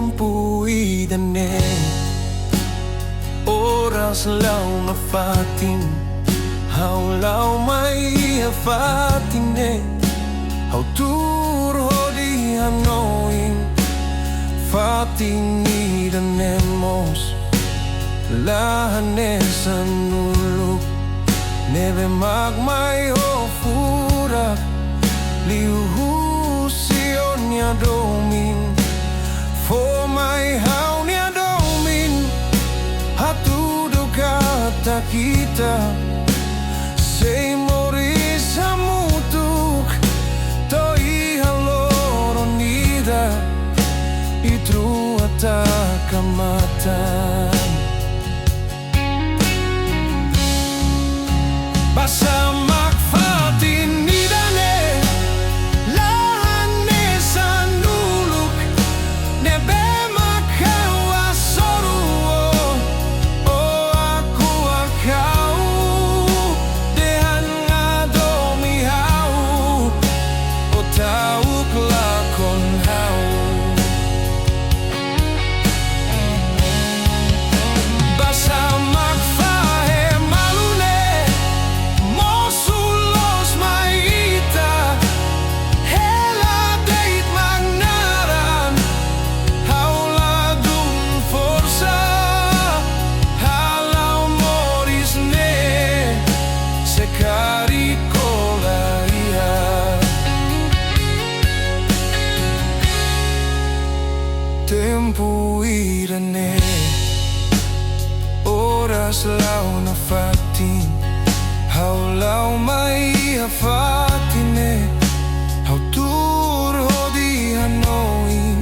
tempuhi dane oras lau nga fatin hau lau mai fatine hau tur hodi hanoin fatini danemos lahane sanuluk neve magmai ho furak liuhu sion ya domin for my hau nia domin hatu kata kita sei moris hamutuk toi haloronida itru atakamatan basa magfatin nidane lahane sanuluk nebe makawa soruo o aku akau dehan ngadomi hau o tau kelakon hau basa magfahe malune mosulos maita hela deit magnaran hauladun forsa halau morisne sekari kolaia tempo irane oras lau na fatin hau lau mai fatine hau tur hodi hanoin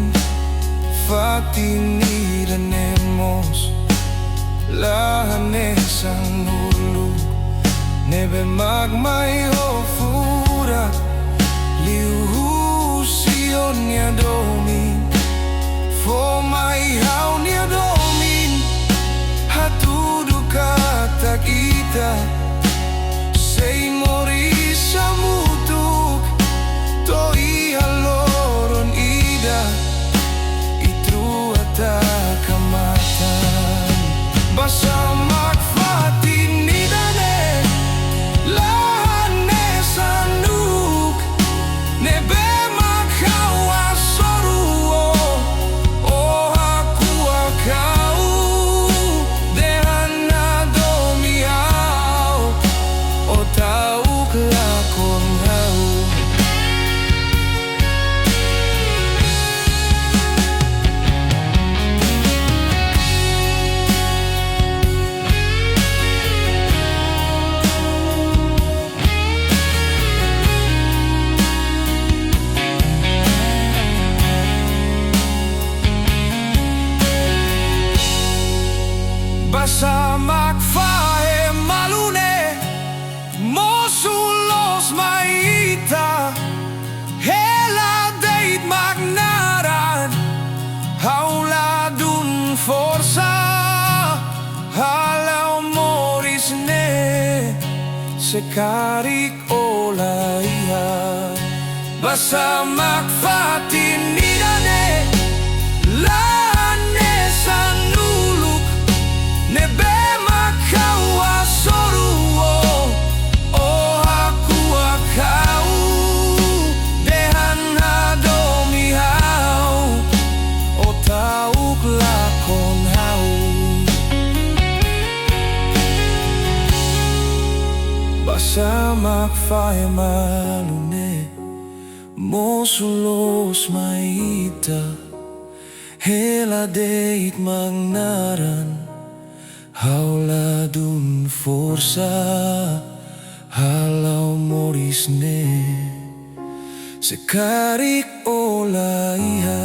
fatini danemos lahane sanulu nebe magmai ho furak liuhu sion ya domin for my hau nia domin hatu kata kita sei moris hamutuk toi haloron ida itru atakamatan basa magfatin nidane lahane sanuk nebe makawa soruo o aku akau dehan ngadomi hau o tau kelakon hau basa magfahe malune mosulos maita hela deit magnaran hauladun forsa halau morisne sekarik olaia basa magfatin nidane lahane sanuluk nebe makawa soruo o aku akau dehan ngadomi hau o tau kelakon hau basa magfahe malune mosulos maita hela deit magnaran hauladun forsa halau morisne sekarik olaia